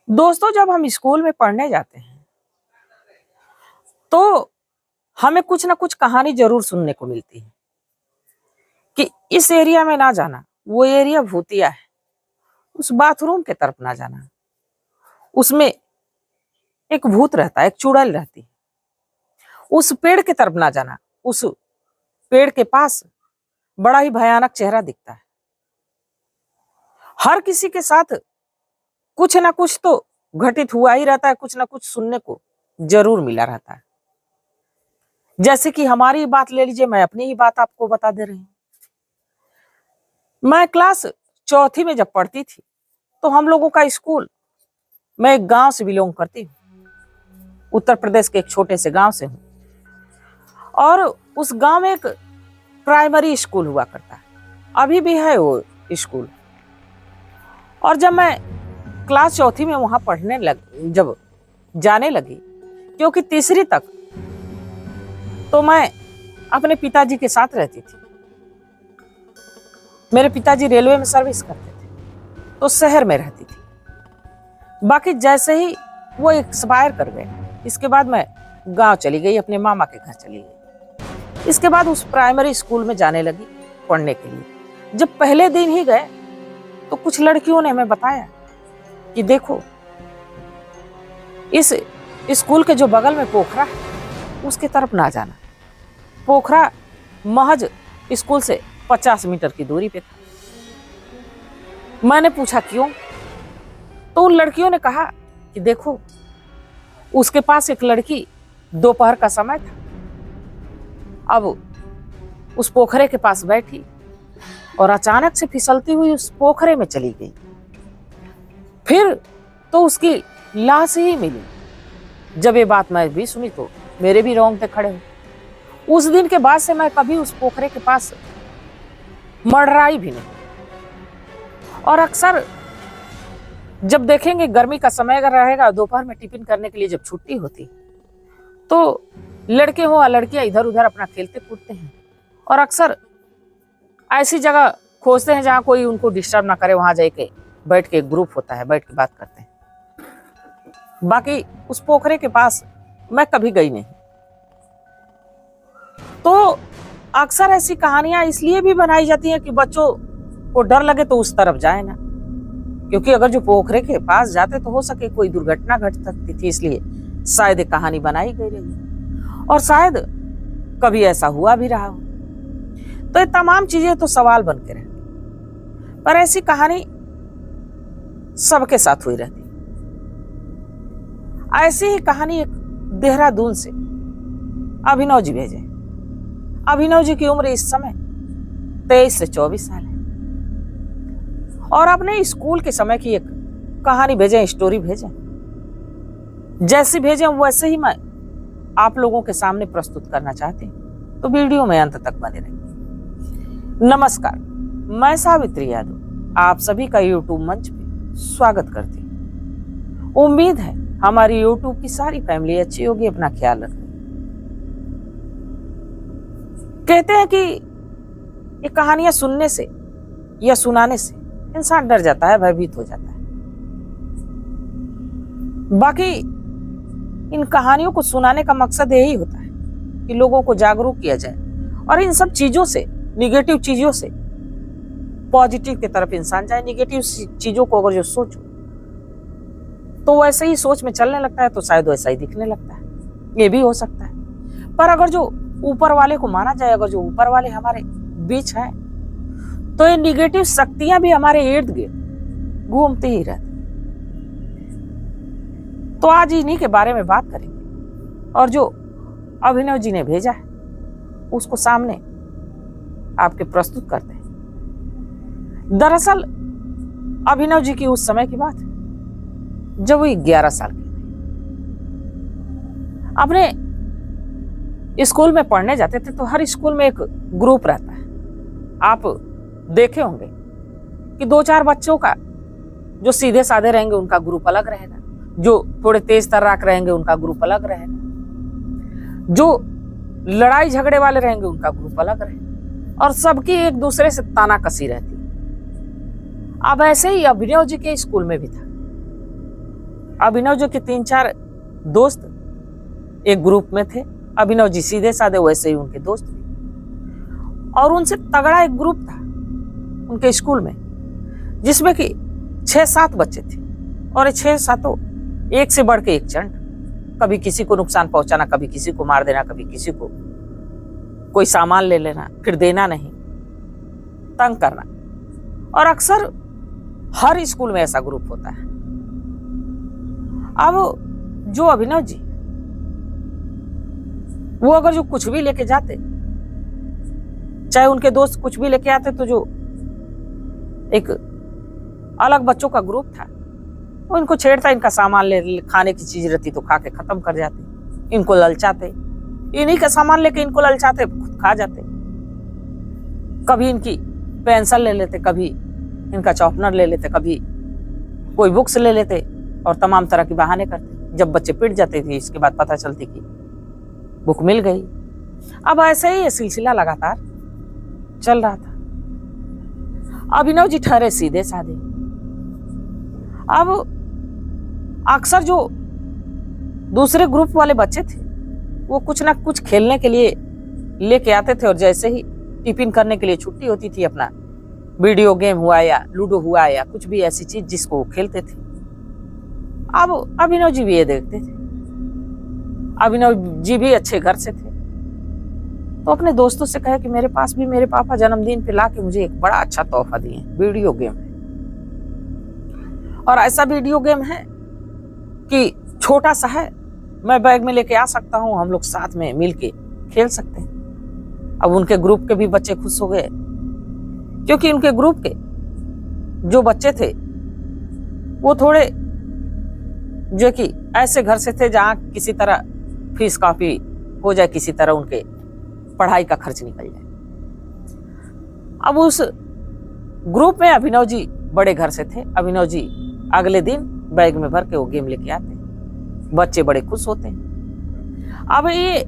दोस्तों, जब हम स्कूल में पढ़ने जाते हैं तो हमें कुछ ना कुछ कहानी जरूर सुनने को मिलती है कि इस एरिया में ना जाना, वो एरिया भूतिया है। उस बाथरूम के तरफ ना जाना, उसमें एक भूत रहता है, एक चुड़ैल रहती है। उस पेड़ के तरफ ना जाना, उस पेड़ के पास बड़ा ही भयानक चेहरा दिखता है। हर किसी के साथ कुछ ना कुछ तो घटित हुआ ही रहता है, कुछ ना कुछ सुनने को जरूर मिला रहता है। जैसे कि हमारी बात ले लीजिए, मैं अपनी ही बात आपको बता दे रही हूँ। मैं क्लास चौथी में जब पढ़ती थी तो हम लोगों का स्कूल, मैं एक गांव से बिलोंग करती हूँ, उत्तर प्रदेश के एक छोटे से गांव से हूँ। और उस गांव में एक प्राइमरी स्कूल हुआ करता है, अभी भी है वो स्कूल। और जब मैं क्लास चौथी में वहां जब जाने लगी, क्योंकि तीसरी तक तो मैं अपने पिताजी के साथ रहती थी। मेरे पिताजी रेलवे में सर्विस करते थे तो शहर में रहती थी। बाकी जैसे ही वो एक्सपायर कर गए, इसके बाद मैं गांव चली गई, अपने मामा के घर चली गई। इसके बाद उस प्राइमरी स्कूल में जाने लगी पढ़ने के लिए। जब पहले दिन ही गए तो कुछ लड़कियों ने हमें बताया कि देखो, इस स्कूल के जो बगल में पोखरा है उसके तरफ ना जाना। पोखरा महज स्कूल से 50 मीटर की दूरी पे था। मैंने पूछा क्यों, तो उन लड़कियों ने कहा कि देखो, उसके पास एक लड़की, दोपहर का समय था, अब उस पोखरे के पास बैठी और अचानक से फिसलती हुई उस पोखरे में चली गई। फिर तो उसकी लाश ही मिली। जब ये बात मैं भी सुनी तो मेरे भी रोंगटे खड़े हुए। उस दिन के बाद से मैं कभी उस पोखरे के पास मंडराई भी नहीं। और अक्सर जब देखेंगे, गर्मी का समय अगर रहेगा, दोपहर में टिफिन करने के लिए जब छुट्टी होती तो लड़के हो या लड़कियां इधर उधर अपना खेलते कूदते हैं और अक्सर ऐसी जगह खोजते हैं जहां कोई उनको डिस्टर्ब ना करे। वहां जाके बैठ के एक ग्रुप होता है, बैठ के बात करते हैं। बाकी उस पोखरे के पास मैं कभी गई नहीं। तो अक्सर ऐसी कहानियां इसलिए भी बनाई जाती हैं कि बच्चों को डर लगे तो उस तरफ जाए ना, क्योंकि अगर जो पोखरे के पास जाते तो हो सके कोई दुर्घटना घट सकती थी, इसलिए शायद एक कहानी बनाई गई रही। और शायद कभी ऐसा हुआ भी रहा हो। तो ये तमाम चीजें तो सवाल बन के रहती, पर ऐसी कहानी सबके साथ हुई रहती। ऐसी ही कहानी एक देहरादून से अभिनव जी भेजे। अभिनव जी की उम्र इस समय 23 से 24 साल है और अपने स्कूल के समय की एक कहानी भेजे, स्टोरी भेजे। जैसी भेजे वैसे ही मैं आप लोगों के सामने प्रस्तुत करना चाहती हूं, तो वीडियो में अंत तक बने रहिए। नमस्कार, मैं सावित्री यादव आप सभी का यूट्यूब मंच पे स्वागत करती हूँ। उम्मीद है हमारी यूट्यूब की सारी फैमिली अच्छी होगी, अपना ख्याल रखें। कहते हैं कि ये कहानियां सुनने से या सुनाने से इंसान डर जाता है, भयभीत हो जाता है। बाकी इन कहानियों को सुनाने का मकसद यही होता है कि लोगों को जागरूक किया जाए और इन सब चीजों से, निगेटिव चीजों से पॉजिटिव की तरफ इंसान जाए। निगेटिव चीजों को अगर जो सोचो तो वैसे ही सोच में चलने लगता है, तो शायद वैसा ही दिखने लगता है। ये भी हो सकता है। पर अगर जो ऊपर वाले को माना जाए, अगर जो ऊपर वाले हमारे बीच हैं, तो ये निगेटिव शक्तियां भी हमारे इर्द गिर्द घूमती ही रहती। तो आज इन्हीं के बारे में बात करेंगे और जो अभिनव जी ने भेजा है उसको सामने आपके प्रस्तुत करते हैं। दरअसल अभिनव जी की उस समय की बात है जब वो 11 साल के थे। अपने स्कूल में पढ़ने जाते थे तो हर स्कूल में एक ग्रुप रहता है। आप देखे होंगे कि 2-4 बच्चों का जो सीधे साधे रहेंगे उनका ग्रुप अलग रहेगा, जो थोड़े तेज तर्राक रहेंगे उनका ग्रुप अलग रहेगा, जो लड़ाई झगड़े वाले रहेंगे उनका ग्रुप अलग रहेगा, और सबकी एक दूसरे से तानाकसी रहती है। अब ऐसे ही अभिनव जी के स्कूल में भी था। अभिनव जो के 3-4 दोस्त एक ग्रुप में थे। अभिनव जी सीधे साधे, वैसे ही उनके दोस्त भी, और उनसे तगड़ा एक ग्रुप था उनके स्कूल में, जिसमें कि 6-7 बच्चे थे, और 6-7 एक से बढ़ के एक चंट। कभी किसी को नुकसान पहुंचाना, कभी किसी को मार देना, कभी किसी को कोई सामान ले लेना फिर देना नहीं, तंग करना। और अक्सर हर स्कूल में ऐसा ग्रुप होता है। अब जो अभिनव जी, वो अगर जो कुछ भी लेके जाते, चाहे उनके दोस्त कुछ भी लेके आते, तो जो एक अलग बच्चों का ग्रुप था वो इनको छेड़ता, इनका सामान ले, खाने की चीज रहती तो खा के खत्म कर जाते, इनको ललचाते, इन्हीं का सामान लेके इनको ललचाते, खुद खा जाते। कभी इनकी पेंसिल ले लेते, कभी इनका शॉर्पनर ले लेते, कभी कोई बुक्स ले लेते, और तमाम तरह के बहाने करते। जब बच्चे पिट जाते थे, इसके बाद पता चलती कि बुक मिल गई। अब ऐसे ही ये सिलसिला लगातार चल रहा था। अभिनव जी ठहरे सीधे साधे। अब अक्सर जो दूसरे ग्रुप वाले बच्चे थे, वो कुछ ना कुछ खेलने के लिए लेके आते थे, और जैसे ही टिफिन करने के लिए छुट्टी होती थी, अपना वीडियो गेम हुआ या लूडो हुआ या कुछ भी ऐसी चीज जिसको वो खेलते थे। अब अभिनव जी भी ये देखते थे। अभिनव जी भी अच्छे घर से थे, तो अपने दोस्तों से कहे कि मेरे पास भी मेरे पापा जन्मदिन पे लाके मुझे एक बड़ा अच्छा तोहफा दिए, वीडियो गेम है, और ऐसा वीडियो गेम है कि छोटा सा है, मैं बैग में लेके आ सकता हूँ, हम लोग साथ में मिलके खेल सकते हैं। अब उनके ग्रुप के भी बच्चे खुश हो गए, क्योंकि उनके ग्रुप के जो बच्चे थे वो थोड़े जो कि ऐसे घर से थे जहां किसी तरह फीस काफी हो जाए, किसी तरह उनके पढ़ाई का खर्च निकल जाए। अब उस ग्रुप में अभिनव जी बड़े घर से थे। अभिनव जी अगले दिन बैग में भर के वो गेम लेके आते, बच्चे बड़े खुश होते हैं। अब ये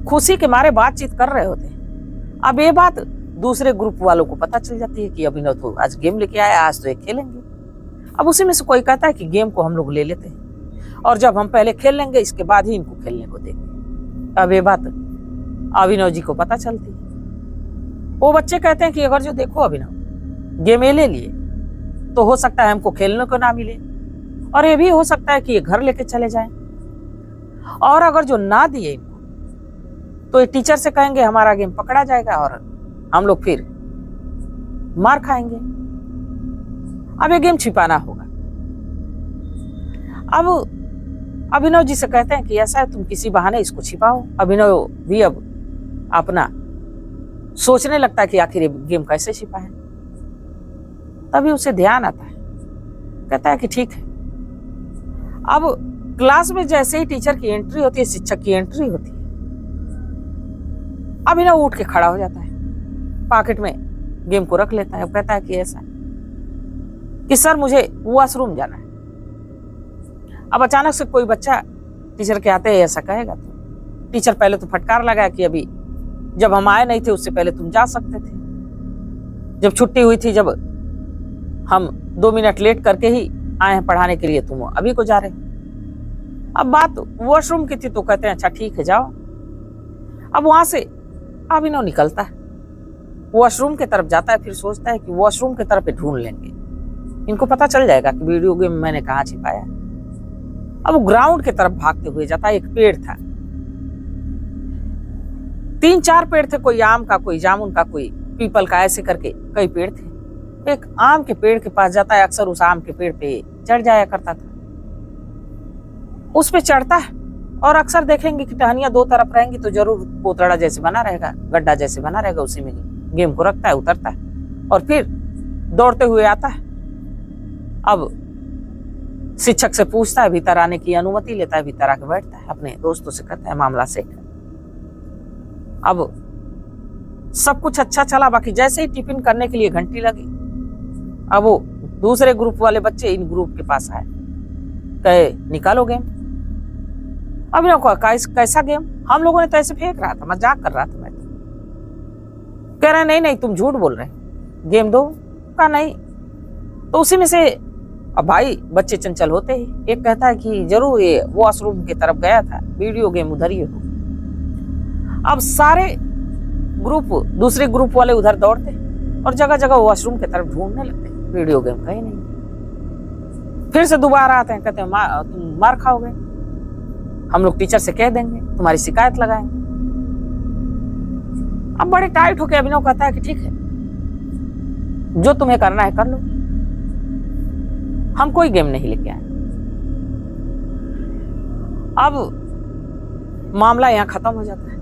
खुशी के मारे बातचीत कर रहे होते हैं। अब ये बात दूसरे ग्रुप वालों को पता चल जाती है कि अभिनव तो आज गेम लेके आया, आज तो ये खेलेंगे। अब उसी में से कोई कहता है कि गेम को हम लोग ले लेते हैं, और जब हम पहले खेल लेंगे इसके बाद ही इनको खेलने को देंगे। अब ये बात अभिनव जी को पता चलती है। वो बच्चे कहते हैं कि अगर जो देखो अभिनव गेम ले लिए तो हो सकता है हमको खेलने को ना मिले, और ये भी हो सकता है कि ये घर लेके चले जाएं, और अगर जो ना दिए इनको तो ये टीचर से कहेंगे हमारा गेम पकड़ा जाएगा और हम लोग फिर मार खाएंगे। अब ये गेम छिपाना होगा। अब अभिनव जी से कहते हैं कि ऐसा है, तुम किसी बहाने इसको छिपाओ। अभिनव भी अब अपना सोचने लगता है कि आखिर ये गेम कैसे छिपा है। तभी उसे ध्यान आता है, कहता है कि ठीक है। अब क्लास में जैसे ही टीचर की एंट्री होती है, शिक्षक की एंट्री होती है, अभिनव उठ के खड़ा हो जाता है, पॉकेट में गेम को रख लेता है, कहता है कि ऐसा कि सर मुझे वॉशरूम जाना है। अब अचानक से कोई बच्चा टीचर के आते हैं ऐसा कहेगा तो टीचर पहले तो फटकार लगाया कि अभी जब हम आए नहीं थे उससे पहले तुम जा सकते थे, जब छुट्टी हुई थी, जब हम 2 मिनट लेट करके ही आए हैं पढ़ाने के लिए, तुम अभी को जा रहे हो। अब बात वॉशरूम की थी तो कहते हैं अच्छा ठीक है जाओ। अब वहां से अभिनव निकलता है, वॉशरूम की तरफ जाता है, फिर सोचता है कि वॉशरूम की तरफ ढूंढ लेंगे, इनको पता चल जाएगा कि वीडियो गेम मैंने कहाँ छिपाया। अब वो ग्राउंड की तरफ भागते हुए जाता है। एक पेड़ था, 3-4 पेड़ थे, कोई आम का, कोई जामुन का, कोई पीपल का, ऐसे करके कई पेड़ थे। एक आम के पेड़ के पास जाता है, अक्सर उस आम के पेड़ पे चढ़ जाया करता था। उस पे चढ़ता है और अक्सर देखेंगे कि टहनियां 2 तरफ रहेंगी तो जरूर पोतड़ा जैसे बना रहेगा, गड्ढा जैसे बना रहेगा, उसी में गेम को रखता है, उतरता है और फिर दौड़ते हुए आता है। अब शिक्षक से पूछता है, भीतर आने की अनुमति लेता है, भीतर आके बैठता है, अपने दोस्तों से कहता है मामला सेट। अब सब कुछ अच्छा चला, बाकी जैसे ही टिफिन करने के लिए घंटी लगी, अब वो दूसरे ग्रुप वाले बच्चे इन ग्रुप के पास आए, कहे निकालो गेम। अब इनको कैसा गेम, हम लोगों ने तो ऐसे फेंक रहा था, मजाक कर रहा था मैं तो। कह रहे नहीं नहीं तुम झूठ बोल रहे, गेम दो का नहीं। तो उसी में से अब भाई बच्चे चंचल होते ही एक कहता है कि जरूर ये वॉशरूम की तरफ गया था, वीडियो गेम उधर ही हो। अब सारे ग्रुप दूसरे ग्रुप वाले उधर दौड़ते और जगह जगह वॉशरूम की तरफ ढूंढने लगते, वीडियो गेम कहीं नहीं। फिर से दोबारा आते हैं, कहते हैं तुम मार खाओगे, हम लोग टीचर से कह देंगे, तुम्हारी शिकायत लगाएंगे। अब बड़े टाइट होकर अभिनव कहता है कि ठीक है, जो तुम्हें करना है कर लो, हम कोई गेम नहीं लेके आए। अब मामला यहां खत्म हो जाता है।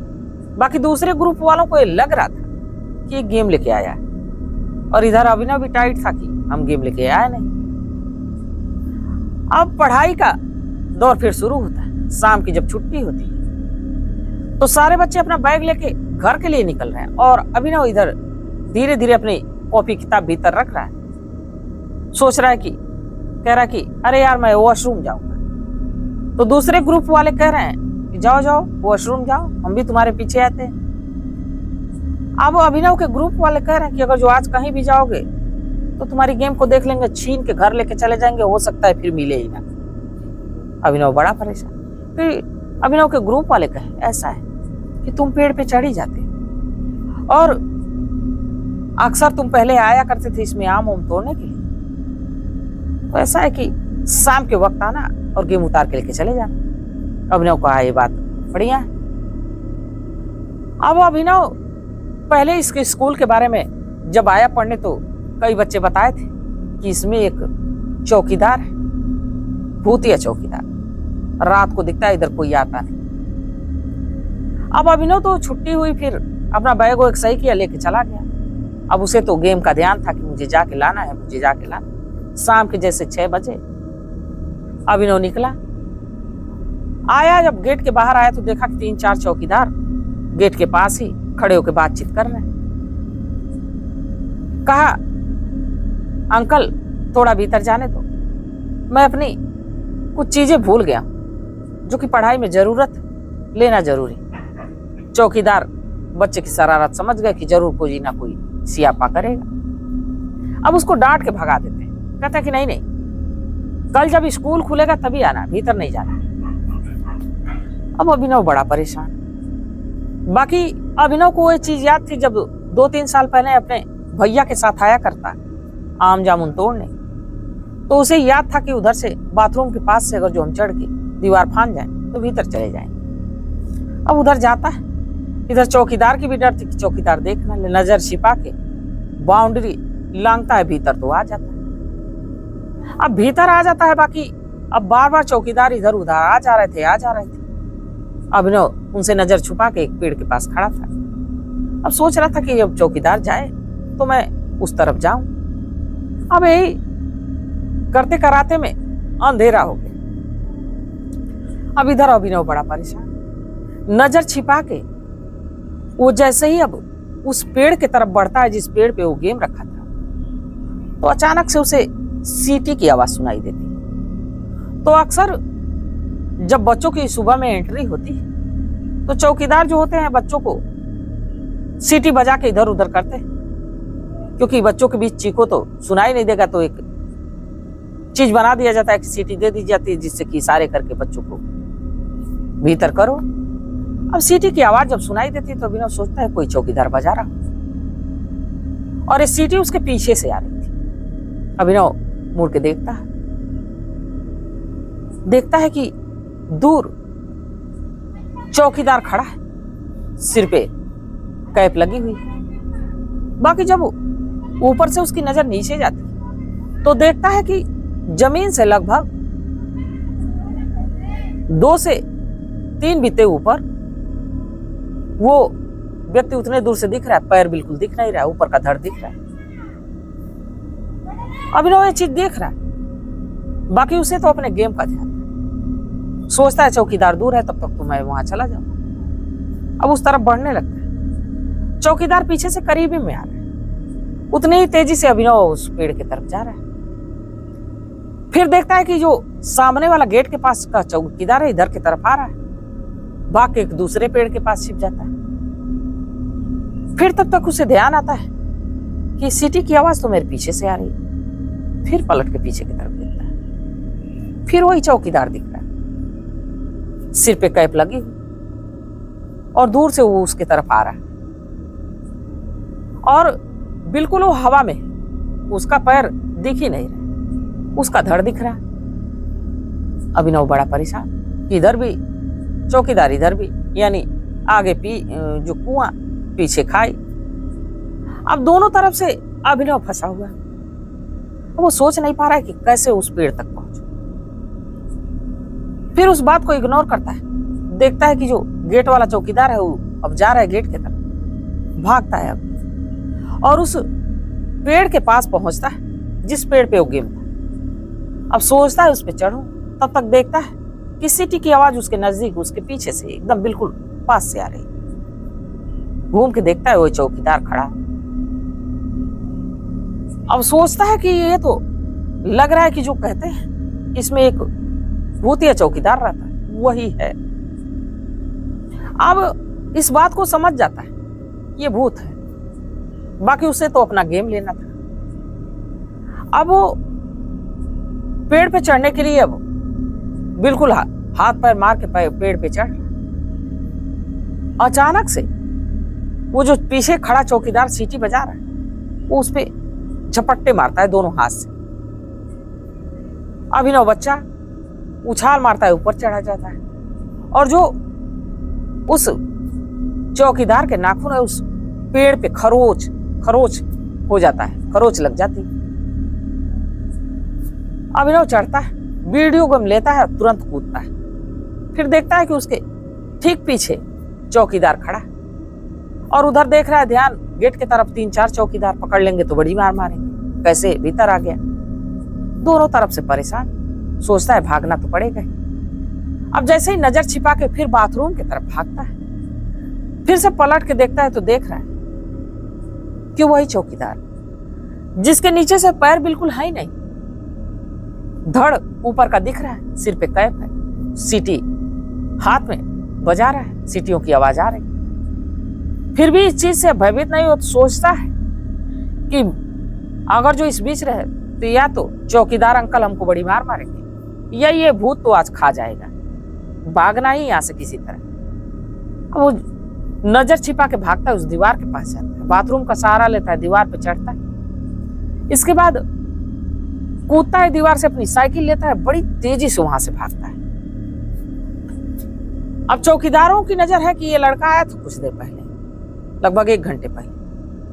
बाकी दूसरे ग्रुप वालों को ये लग रहा था कि ये गेम लेके आया है, और इधर अभिनव भी टाइट था कि हम गेम लेके आए नहीं। अब पढ़ाई का दौर फिर शुरू होता है। शाम की जब छुट्टी होती है तो सारे बच्चे अपना बैग लेके घर के लिए निकल रहे हैं, और अभिनव इधर धीरे धीरे अपनी कॉपी किताब भीतर रख रहा है। सोच रहा है कि कह रहा है कि अरे यार मैं वॉशरूम जाऊंगा। तो दूसरे ग्रुप वाले कह रहे हैं कि जाओ जाओ वॉशरूम जाओ, हम भी तुम्हारे पीछे आते हैं। अब अभिनव के ग्रुप वाले कह रहे हैं कि अगर जो आज कहीं भी जाओगे तो तुम्हारी गेम को देख लेंगे, छीन के घर लेके चले जाएंगे, हो सकता है फिर मिले ही ना। अभिनव बड़ा परेशान। फिर अभिनव के ग्रुप वाले कहे ऐसा है कि तुम पेड़ पे चढ़ ही जाते और अक्सर तुम पहले आया करते थे इसमें आम तोड़ने के लिए, तो ऐसा है कि शाम के वक्त आना और गेम उतार के लेके चले जाना। अभिनव कहा ये बात बढ़िया है। अब अभिनव पहले इसके स्कूल के बारे में जब आया पढ़ने तो कई बच्चे बताए थे कि इसमें एक चौकीदार है, भूतिया चौकीदार, रात को दिखता है, इधर कोई आता नहीं। अब अभिनव तो छुट्टी हुई, फिर अपना बैग वो एक सही किया, लेके चला गया। अब उसे तो गेम का ध्यान था कि मुझे जाके लाना है, मुझे जाके लाना। शाम के जैसे 6 बजे अभिनव निकला, आया। जब गेट के बाहर आया तो देखा कि 3-4 चौकीदार गेट के पास ही खड़े होकर बातचीत कर रहे हैं। कहा अंकल थोड़ा भीतर जाने दो, मैं अपनी कुछ चीजें भूल गया जो कि पढ़ाई में जरूरत लेना जरूरी। चौकीदार बच्चे की शरारत समझ गए कि जरूर कोई ना कोई सियापा करेगा। अब उसको डांट के भगा देते हैं, कहते हैं कि नहीं कल जब स्कूल खुलेगा तभी आना, भीतर नहीं जाना। अब अभिनव बड़ा परेशान। बाकी अभिनव को वो चीज याद थी जब 2-3 साल पहले अपने भैया के साथ आया करता आम जामुन तोड़ने, तो उसे याद था कि उधर से बाथरूम के पास से अगर जो हम चढ़ के दीवार फांद जाए तो भीतर चले जाएंगे। अब उधर जाता है, इधर चौकीदार की भी डर थी कि चौकीदार देख ना ले, नजर छिपा के बाउंड्री लांघता है, भीतर तो आ जाता है। अब भीतर आ जाता है। बाकी अब बार बार चौकीदार इधर उधर आ जा रहे थे। अभिनव उनसे नजर छुपा के एक पेड़ के पास खड़ा था। अब सोच रहा था कि अब चौकीदार जाए तो मैं उस तरफ जाऊं। अब यही करते कराते में अंधेरा हो गया। अब इधर अभिनव बड़ा परेशान, नजर छिपा के वो जैसे ही अब उस पेड़ की तरफ बढ़ता है जिस पेड़ पे वो गेम रखा था, तो अचानक से उसे सीटी की आवाज सुनाई देती। तो अक्सर जब बच्चों की सुबह में एंट्री होती तो चौकीदार जो होते हैं बच्चों को सीटी बजा के इधर उधर करते, क्योंकि बच्चों के बीच चीखो तो सुनाई नहीं देगा, तो एक चीज बना दिया जाता है कि सीटी दे दी जाती है जिससे कि इशारे करके बच्चों को भीतर करो। अब सीटी की आवाज जब सुनाई देती है तो अभिनव सोचता है कोई चौकीदार बजा रहा, और ये सीटी उसके पीछे से आ रही थी। अभिनव मुड़ के देखता है कि दूर चौकीदार खड़ा है, सिर पे कैप लगी हुई। बाकी जब ऊपर से उसकी नजर नीचे जाती तो देखता है कि जमीन से लगभग 2 से 3 बित्ते ऊपर वो व्यक्ति उतने दूर से दिख रहा है, पैर बिल्कुल दिख नहीं रहा है, ऊपर का धड़ दिख रहा है। अभिनव ये चीज देख रहा है, बाकी उसे तो अपने गेम का ध्यान है। सोचता है चौकीदार दूर है, तब तक तो मैं वहां चला जाऊं। अब उस तरफ बढ़ने लगता है, चौकीदार पीछे से करीबी में आ रहा है। उतनी ही तेजी से अभिनव उस पेड़ की तरफ जा रहा है। फिर देखता है कि जो सामने वाला गेट के पास का चौकीदार है इधर की तरफ आ रहा है, भाग के एक दूसरे पेड़ के पास छिप जाता है। फिर तब तक उसे ध्यान आता है कि सीटी की आवाज तो मेरे पीछे से आ रही है। फिर पलट के पीछे की तरफ देखता है, फिर वही चौकीदार दिख रहा है, सिर पे कैप लगी हुई, और दूर से वो उसके तरफ आ रहा है, और बिल्कुल वो हवा में, उसका पैर दिख ही नहीं रहा, उसका धड़ दिख रहा है। अभिनव बड़ा परेशान, इधर भी चौकीदार, इधर भी, यानी आगे जो कुआं, पीछे खाई। अब दोनों तरफ से अभिनव फंसा हुआ है। वो सोच नहीं पा रहा है कि कैसे उस पेड़ तक पहुंचे। फिर उस बात को इग्नोर करता है, देखता है कि जो गेट वाला चौकीदार है वो अब जा रहा है गेट की तरफ, भागता है अब, और उस पेड़ के पास पहुंचता है जिस पेड़ पे वो गेम था। अब सोचता है उस पे चढ़ूं, तब तक देखता है कि सीटी की आवाज उसके नजदीक, उसके पीछे से एकदम बिल्कुल पास से आ रही। घूम के देखता है वो चौकीदार खड़ा। अब सोचता है कि ये तो लग रहा है कि जो कहते हैं इसमें एक भूतिया चौकीदार रहता है, वही है। अब इस बात को समझ जाता है ये भूत है, बाकी उसे तो अपना गेम लेना था। अब वो पेड़ पे चढ़ने के लिए अब बिल्कुल हाथ पैर मार के पेड़ पे चढ़, अचानक से वो जो पीछे खड़ा चौकीदार सीटी बजा रहा है, वो उस पे झपट्टे मारता है दोनों हाथ से। अभिनव बच्चा उछाल मारता है, ऊपर चढ़ा जाता है, और जो उस चौकीदार के नाखून है उस पेड़ पे खरोच हो जाता है, खरोच लग जाती। अभिनव चढ़ता है, वीडियो गेम लेता है, तुरंत कूदता है। फिर देखता है कि उसके ठीक पीछे चौकीदार खड़ा है, और उधर देख रहा है ध्यान गेट की तरफ। 3-4 चौकीदार पकड़ लेंगे तो बड़ी मार मारेंगे, कैसे भीतर आ गया। दोनों तरफ से परेशान, सोचता है भागना तो पड़ेगा। अब जैसे ही नजर छिपा के फिर बाथरूम की तरफ भागता है, फिर से पलट के देखता है तो देख रहा है कि वही चौकीदार जिसके नीचे से पैर बिल्कुल है ही नहीं, धड़ ऊपर का दिख रहा है, सिर पे कैप है, सीटी हाथ में बजा रहा है, सीटियों की आवाज आ रही। फिर भी इस चीज से भयभीत नहीं हो, तो सोचता है कि अगर जो इस बीच रहे तो या तो चौकीदार अंकल हमको बड़ी मार मारेंगे, या ये भूत तो आज खा जाएगा, भागना ही यहां से किसी तरह। वो नजर छिपा के भागता है, उस दीवार के पास जाता है, बाथरूम का सहारा लेता है, दीवार पे चढ़ता है, इसके बाद कूदता है दीवार से, अपनी साइकिल लेता है, बड़ी तेजी से वहां से भागता है। अब चौकीदारों की नजर है कि ये लड़का आया था कुछ देर पहले, लगभग 1 घंटे पहले,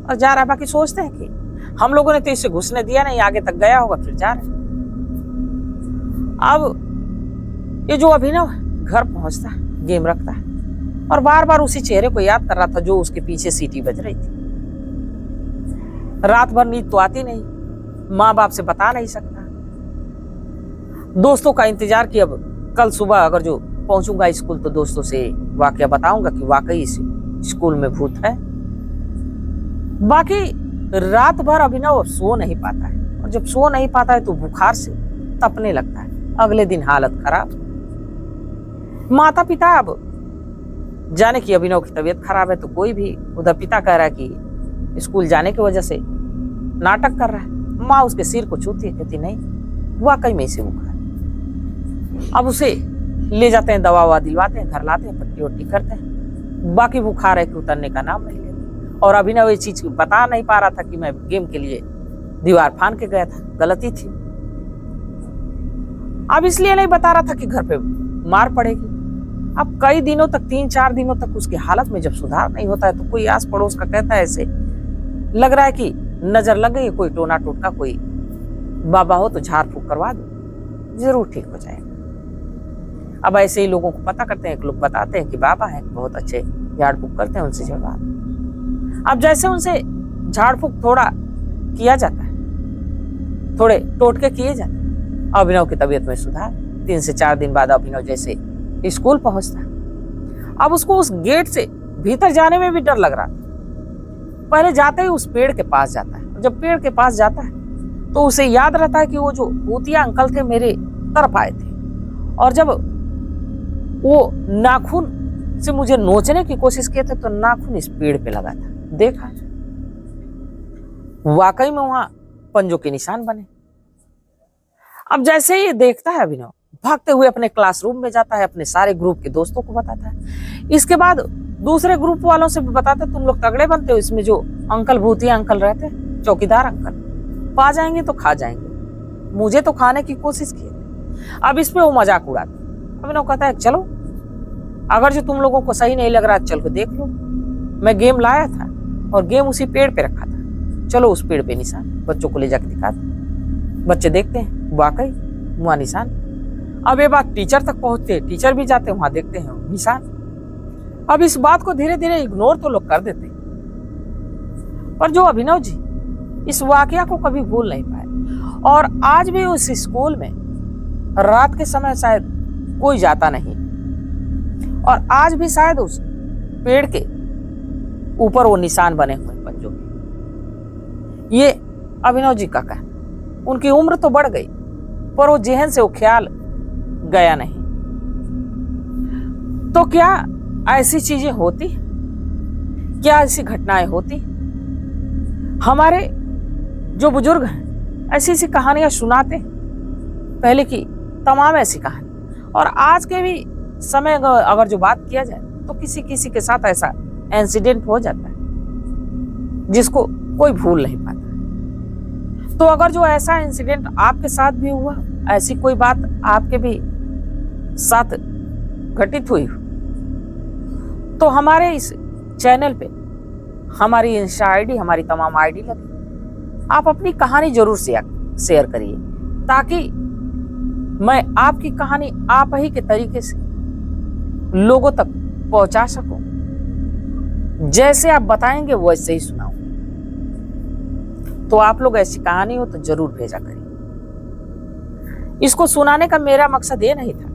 और जा रहा है। बाकी सोचते हैं कि हम लोगों ने तो इसे घुसने दिया नहीं, आगे तक गया होगा फिर जा रहा है। अब ये जो अभिनव है घर पहुंचता है, गेम रखता है, और बार बार उसी चेहरे को याद कर रहा था जो उसके पीछे सीटी बज रही थी। रात भर नींद तो आती नहीं, माँ बाप से बता नहीं सकता, दोस्तों का इंतजार कि अब कल सुबह अगर जो पहुंचूंगा स्कूल तो दोस्तों से वाकया बताऊंगा कि वाकई इस स्कूल में भूत है। बाकी रात भर अभिनव सो नहीं पाता है, और जब सो नहीं पाता है तो बुखार से तपने लगता है। अगले दिन हालत खराब। माता पिता अब जाने की अभिनव की तबीयत खराब है, तो कोई भी उधर पिता कह रहा है कि स्कूल जाने की वजह से नाटक कर रहा है। माँ उसके सिर को छूती है, कहती नहीं वाकई में इसे बुखार। अब उसे ले जाते हैं, दवा ववा दिलवाते हैं, घर लाते हैं, पट्टी वट्टी करते हैं, बाकी बुखार है कि उतरने का नाम नहीं लेते। और अभिनव ये चीज बता नहीं पा रहा था कि मैं गेम के लिए दीवार फान के गया था, गलती थी। अब इसलिए नहीं बता रहा था कि घर पे मार पड़ेगी। अब कई दिनों तक, 3-4 दिनों तक उसकी हालत में जब सुधार नहीं होता है तो कोई आस पड़ोस का कहता है ऐसे लग रहा है कि नजर लग गई, कोई टोना टोटका, कोई बाबा हो तो झाड़ फूक करवा दो, जरूर ठीक हो जाएगा। अब ऐसे ही लोगों को पता करते हैं, लोग बताते हैं कि बाबा है, बहुत अच्छे झाड़ फूक करते हैं, उनसे जवाब। अब जैसे उनसे झाड़ फूक थोड़ा किया जाता है, थोड़े टोटके किए जाते हैं, अभिनव की तबीयत में सुधार। 3 से 4 दिन बाद अभिनव जैसे स्कूल पहुंचता है। अब उसको उस गेट से भीतर जाने में भी डर लग रहा था। पहले जाते ही उस पेड़ के पास जाता है, जब पेड़ के पास जाता है तो उसे याद रहता है कि वो जो भूतिया अंकल थे मेरे तरफ आए थे, और जब वो नाखून से मुझे नोचने की कोशिश किए थे तो नाखून इस पेड़ पे लगा था। देखा वाकई में वहां पंजों के निशान बने। अब जैसे ही ये देखता है अभिनव, भागते हुए अपने क्लासरूम में जाता है, अपने सारे ग्रुप के दोस्तों को बताता है। इसके बाद दूसरे ग्रुप वालों से भी बताता है, तुम लोग तगड़े बनते हो, इसमें जो अंकल भूतिया अंकल रहते, चौकीदार अंकल, पा जाएंगे तो खा जाएंगे, मुझे तो खाने की कोशिश की। अब इस पे वो मजाक उड़ाते। अभिनव कहता है चलो, अगर जो तुम लोगों को सही नहीं लग रहा चल के देख लो, मैं गेम लाया था और गेम उसी पेड़ पे रखा था, चलो उस पेड़ पे निशान, बच्चों को ले जाके दिखाते। बच्चे देखते हैं, वाकई वहां निशान। अब ये बात टीचर तक पहुंचते, टीचर भी जाते वहां, देखते हैं निशान। अब इस बात को धीरे धीरे इग्नोर तो लोग कर देते, पर जो अभिनव जी इस वाकया को कभी भूल नहीं पाए, और आज भी उस स्कूल में रात के समय शायद कोई जाता नहीं, और आज भी शायद उस पेड़ के ऊपर वो निशान बने हुए पंजों के। ये अभिनव जी का कहना। उनकी उम्र तो बढ़ गई, पर वो जेहन से वो ख्याल गया नहीं। तो क्या ऐसी चीजें होती, क्या ऐसी घटनाएं होती? हमारे जो बुजुर्ग हैं ऐसी ऐसी कहानियां सुनाते, पहले की तमाम ऐसी कहानी। और आज के भी समय अगर जो बात किया जाए तो किसी किसी के साथ ऐसा इंसिडेंट हो जाता है जिसको कोई भूल नहीं पाता। तो अगर जो ऐसा इंसिडेंट आपके साथ भी हुआ, ऐसी कोई बात आपके भी साथ घटित हुई, तो हमारे इस चैनल पे हमारी इंस्टा आईडी, हमारी तमाम आईडी लगी, आप अपनी कहानी जरूर शेयर करिए, ताकि मैं आपकी कहानी आप ही के तरीके से लोगों तक पहुंचा सकूं। जैसे आप बताएंगे वैसे ही सुनाऊं। तो आप लोग ऐसी कहानी हो तो जरूर भेजा करिए। इसको सुनाने का मेरा मकसद ये नहीं था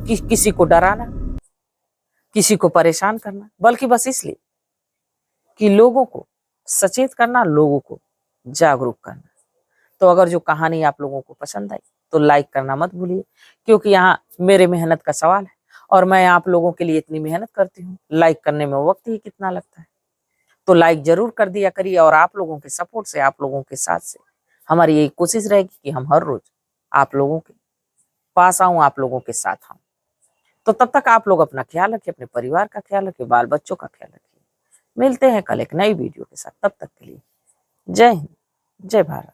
कि किसी को डराना, किसी को परेशान करना, बल्कि बस इसलिए कि लोगों को सचेत करना, लोगों को जागरूक करना। तो अगर जो कहानी आप लोगों को पसंद आई तो लाइक करना मत भूलिए, क्योंकि यहाँ मेरे मेहनत का सवाल है और मैं आप लोगों के लिए इतनी मेहनत करती हूँ, लाइक करने में वक्त ही कितना लगता है। तो लाइक जरूर कर दिया करिए, और आप लोगों के सपोर्ट से, आप लोगों के साथ से हमारी यही कोशिश रहेगी कि हम हर रोज आप लोगों के पास आऊं, आप लोगों के साथ आऊं। तो तब तक आप लोग अपना ख्याल रखिए, अपने परिवार का ख्याल रखिए, बाल बच्चों का ख्याल रखिए। मिलते हैं कल एक नई वीडियो के साथ, तब तक के लिए जय हिंद, जय भारत।